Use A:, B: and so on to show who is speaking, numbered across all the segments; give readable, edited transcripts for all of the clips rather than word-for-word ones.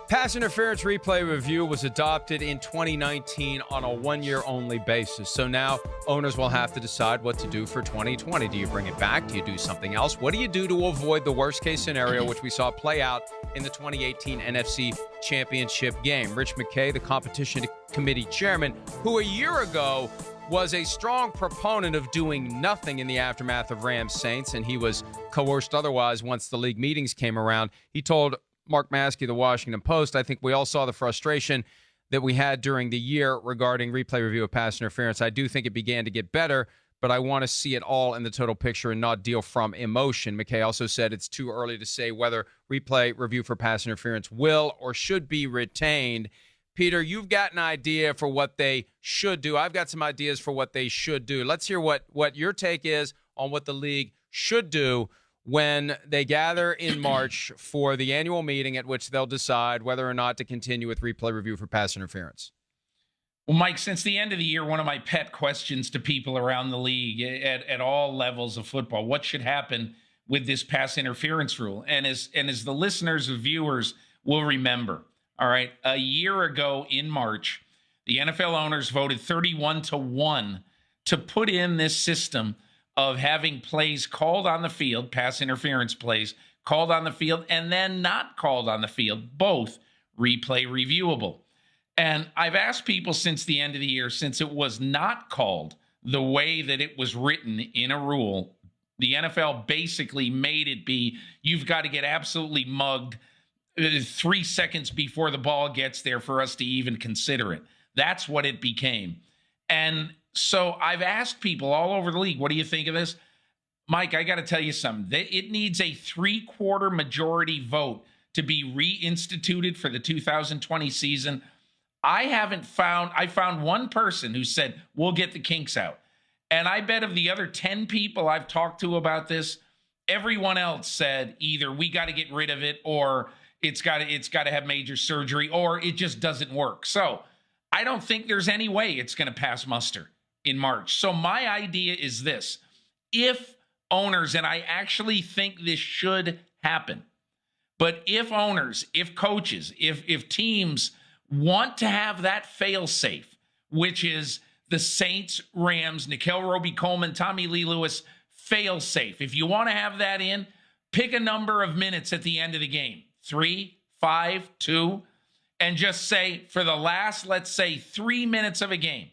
A: Pass interference replay review was adopted in 2019 on a one-year only basis. So now owners will have to decide what to do for 2020. Do you bring it back? Do you do something else? What do you do to avoid the worst-case scenario, which we saw play out in the 2018 NFC Championship game? Rich McKay, the competition committee chairman, who a year ago was a strong proponent of doing nothing in the aftermath of Rams Saints, and he was coerced otherwise once the league meetings came around. He told Mark Maskey, the Washington Post, I think we all saw the frustration that we had during the year regarding replay review of pass interference. I do think it began to get better, but I want to see it all in the total picture and not deal from emotion. McKay also said it's too early to say whether replay review for pass interference will or should be retained. Peter, you've got an idea for what they should do. I've got some ideas for what they should do. Let's hear what your take is on what the league should do when they gather in March for the annual meeting at which they'll decide whether or not to continue with replay review for pass interference.
B: Well, Mike, since the end of the year, one of my pet questions to people around the league at all levels of football, what should happen with this pass interference rule? And as the listeners and viewers will remember, all right, a year ago in March, the NFL owners voted 31-1 to put in this system of having plays called on the field, pass interference plays, called on the field, and then not called on the field, both replay reviewable. And I've asked people since the end of the year, since it was not called the way that it was written in a rule, the NFL basically made it be, you've got to get absolutely mugged 3 seconds before the ball gets there for us to even consider it. That's what it became. And so I've asked people all over the league, what do you think of this? Mike, I got to tell you something. It needs a 3/4 majority vote to be reinstituted for the 2020 season. I found one person who said, we'll get the kinks out. And I bet of the other 10 people I've talked to about this, everyone else said either we got to get rid of it, or it's got to have major surgery, or it just doesn't work. So I don't think there's any way it's going to pass muster in March. So my idea is this: if owners, and I actually think this should happen, but if owners, if coaches, if teams want to have that fail-safe, which is the Saints, Rams, Nickel Roby-Coleman, Tommy Lee Lewis fail-safe, if you want to have that in, pick a number of minutes at the end of the game, 3, 5, 2, and just say for the last, let's say, 3 minutes of a game,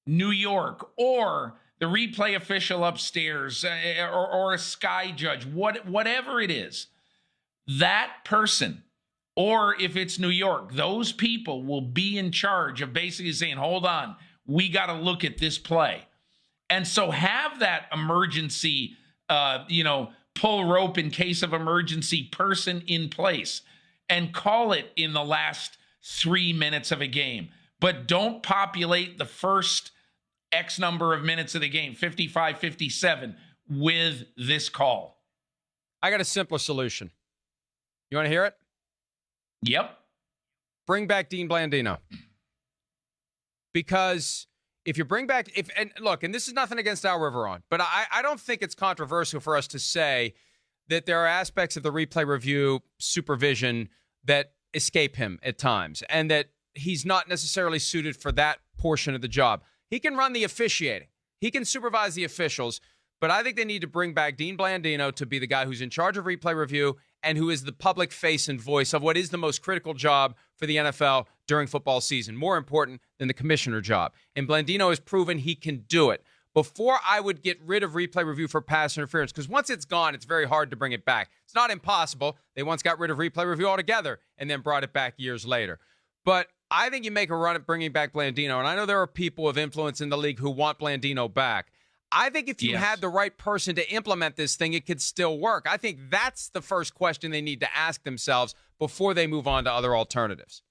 B: New York or the replay official upstairs or a sky judge, whatever it is, that person, or if it's New York, those people will be in charge of basically saying, hold on, we got to look at this play. And so have that emergency, pull rope in case of emergency person in place and call it in the last 3 minutes of a game. But don't populate the first X number of minutes of the game, 55, 57, with this call.
A: I got a simpler solution. You want to hear it?
B: Yep.
A: Bring back Dean Blandino. Because if you bring back, and this is nothing against Al Riveron, but I don't think it's controversial for us to say that there are aspects of the replay review supervision that escape him at times, and that he's not necessarily suited for that portion of the job. He can run the officiating. He can supervise the officials, but I think they need to bring back Dean Blandino to be the guy who's in charge of replay review and who is the public face and voice of what is the most critical job for the NFL during football season, more important than the commissioner job. And Blandino has proven he can do it. Before I would get rid of replay review for pass interference, because once it's gone, it's very hard to bring it back. It's not impossible. They once got rid of replay review altogether and then brought it back years later. But I think you make a run at bringing back Blandino, and I know there are people of influence in the league who want Blandino back. I think if you had the right person to implement this thing, it could still work. I think that's the first question they need to ask themselves before they move on to other alternatives.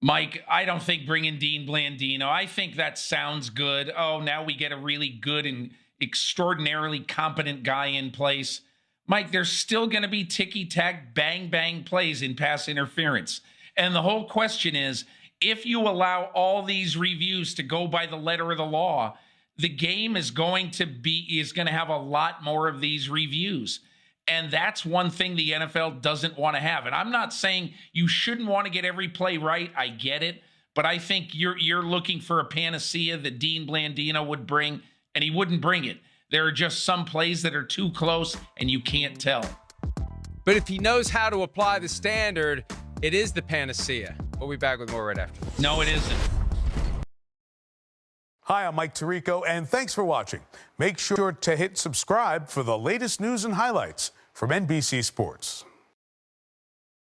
B: Mike, I don't think bringing Dean Blandino, I think that sounds good. Oh, now we get a really good and extraordinarily competent guy in place. Mike, there's still going to be ticky-tack, bang-bang plays in pass interference. And the whole question is, if you allow all these reviews to go by the letter of the law, the game is going to have a lot more of these reviews. And that's one thing the NFL doesn't want to have. And I'm not saying you shouldn't want to get every play right. I get it. But I think you're looking for a panacea that Dean Blandino would bring, and he wouldn't bring it. There are just some plays that are too close, and you can't tell.
A: But if he knows how to apply the standard, it is the panacea. We'll be back with more right after this.
B: No, it isn't.
C: Hi, I'm Mike Tirico, and thanks for watching. Make sure to hit subscribe for the latest news and highlights from NBC Sports.